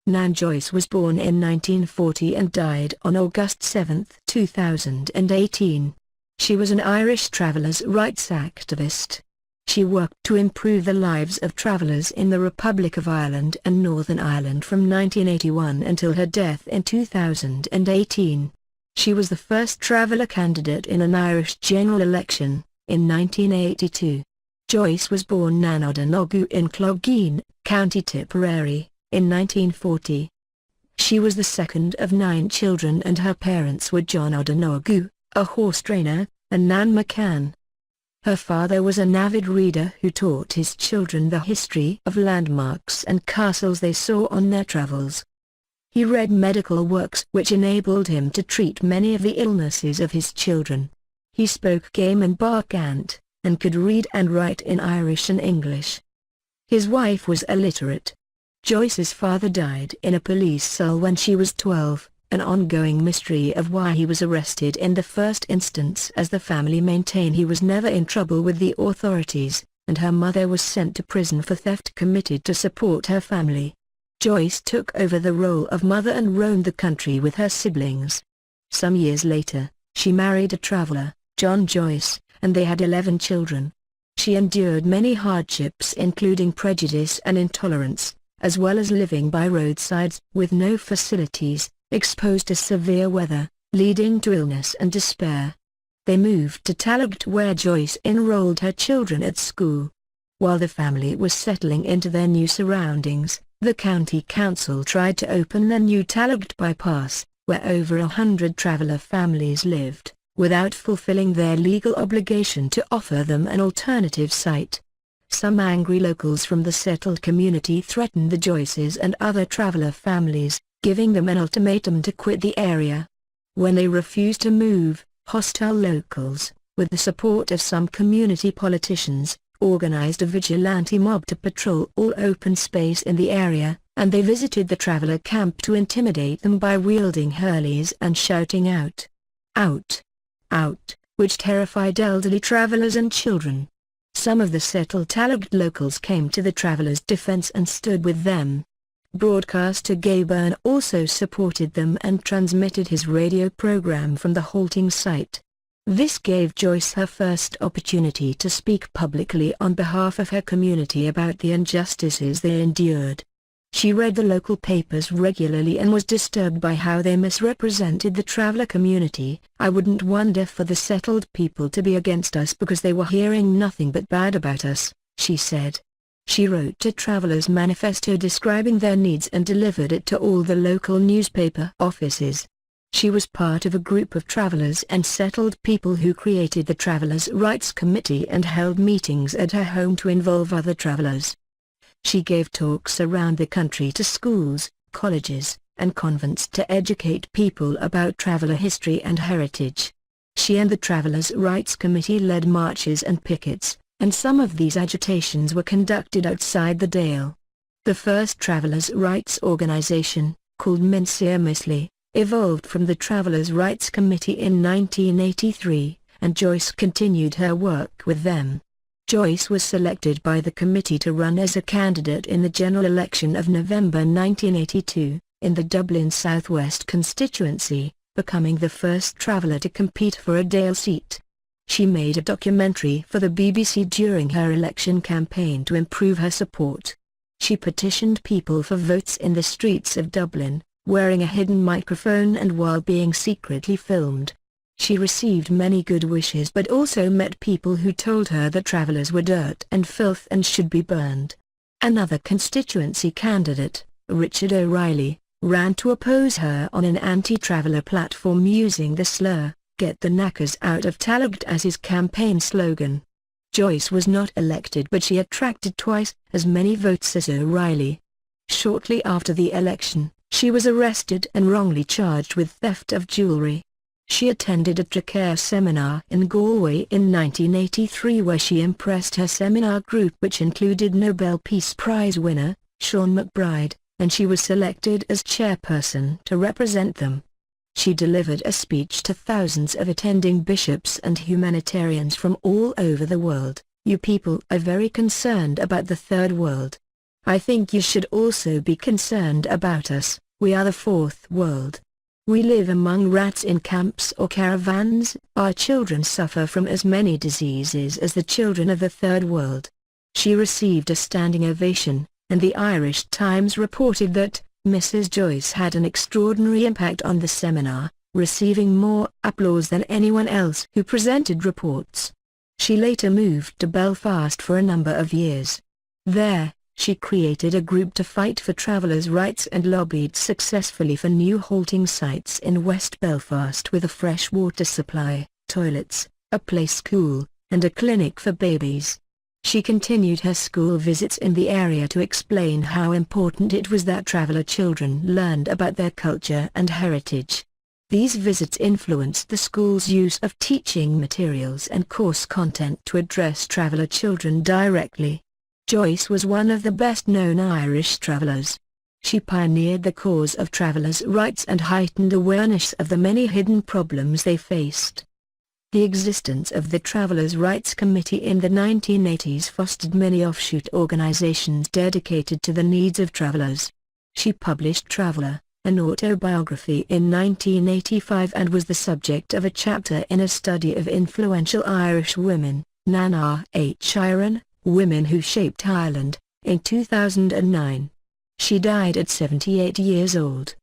Nan Joyce was born in 1940 and died on August 7, 2018. She was an Irish travellers' rights activist. She worked to improve the lives of travellers in the Republic of Ireland and Northern Ireland from 1981 until her death in 2018. She was the first traveller candidate in an Irish general election, in 1982. Joyce was born Nan O'Donoghue in Clogheen, County Tipperary, in 1940. She was the second of 9 children and her parents were John O'Donoghue, a horse trainer, and Nan McCann. Her father was an avid reader who taught his children the history of landmarks and castles they saw on their travels. He read medical works which enabled him to treat many of the illnesses of his children. He spoke Game and Barcant, and could read and write in Irish and English. His wife was illiterate. Joyce's father died in a police cell when she was 12, an ongoing mystery of why he was arrested in the first instance, as the family maintain he was never in trouble with the authorities, and her mother was sent to prison for theft committed to support her family. Joyce took over the role of mother and roamed the country with her siblings. Some years later, she married a traveller, John Joyce, and they had 11 children. She endured many hardships including prejudice and intolerance, as well as living by roadsides with no facilities, exposed to severe weather, leading to illness and despair. They moved to Tallaght where Joyce enrolled her children at school. While the family was settling into their new surroundings, the county council tried to open the new Tallaght bypass, where over 100 traveller families lived, without fulfilling their legal obligation to offer them an alternative site. Some angry locals from the settled community threatened the Joyces and other traveller families, giving them an ultimatum to quit the area. When they refused to move, hostile locals, with the support of some community politicians, organized a vigilante mob to patrol all open space in the area, and they visited the traveller camp to intimidate them by wielding hurleys and shouting out, "Out! Out!" which terrified elderly travellers and children. Some of the settled Tallaght locals came to the travellers' defence and stood with them. Broadcaster Gay Byrne also supported them and transmitted his radio program from the halting site. This gave Joyce her first opportunity to speak publicly on behalf of her community about the injustices they endured. She read the local papers regularly and was disturbed by how they misrepresented the traveller community. "I wouldn't wonder for the settled people to be against us because they were hearing nothing but bad about us," she said. She wrote a traveller's manifesto describing their needs and delivered it to all the local newspaper offices. She was part of a group of travellers and settled people who created the Travellers' Rights Committee and held meetings at her home to involve other travellers. She gave talks around the country to schools, colleges, and convents to educate people about traveller history and heritage. She and the Travellers' Rights Committee led marches and pickets, and some of these agitations were conducted outside the Dale. The first Travellers' Rights Organization, called Mincéir Misli, evolved from the Travellers' Rights Committee in 1983, and Joyce continued her work with them. Joyce was selected by the committee to run as a candidate in the general election of November 1982, in the Dublin South West constituency, becoming the first traveller to compete for a Dáil seat. She made a documentary for the BBC during her election campaign to improve her support. She petitioned people for votes in the streets of Dublin, wearing a hidden microphone and while being secretly filmed. She received many good wishes but also met people who told her that travellers were dirt and filth and should be burned. Another constituency candidate, Richard O'Reilly, ran to oppose her on an anti-traveller platform using the slur, "Get the knackers out of Tallaght" as his campaign slogan. Joyce was not elected but she attracted twice as many votes as O'Reilly. Shortly after the election, she was arrested and wrongly charged with theft of jewellery. She attended a Traquair seminar in Galway in 1983 where she impressed her seminar group which included Nobel Peace Prize winner, Sean McBride, and she was selected as chairperson to represent them. She delivered a speech to thousands of attending bishops and humanitarians from all over the world. "You people are very concerned about the Third World. I think you should also be concerned about us. We are the fourth world. We live among rats in camps or caravans. Our children suffer from as many diseases as the children of the third world." She received a standing ovation, and the Irish Times reported that Mrs. Joyce had an extraordinary impact on the seminar, receiving more applause than anyone else who presented reports. She later moved to Belfast for a number of years. There, she created a group to fight for travellers' rights and lobbied successfully for new halting sites in West Belfast with a fresh water supply, toilets, a play school, and a clinic for babies. She continued her school visits in the area to explain how important it was that traveller children learned about their culture and heritage. These visits influenced the school's use of teaching materials and course content to address traveller children directly. Joyce was one of the best-known Irish travellers. She pioneered the cause of travellers' rights and heightened awareness of the many hidden problems they faced. The existence of the Travellers' Rights Committee in the 1980s fostered many offshoot organizations dedicated to the needs of travellers. She published Traveller, an autobiography in 1985 and was the subject of a chapter in a study of influential Irish women, Nan R.H. Iron, Women Who Shaped Ireland, in 2009. She died at 78 years old.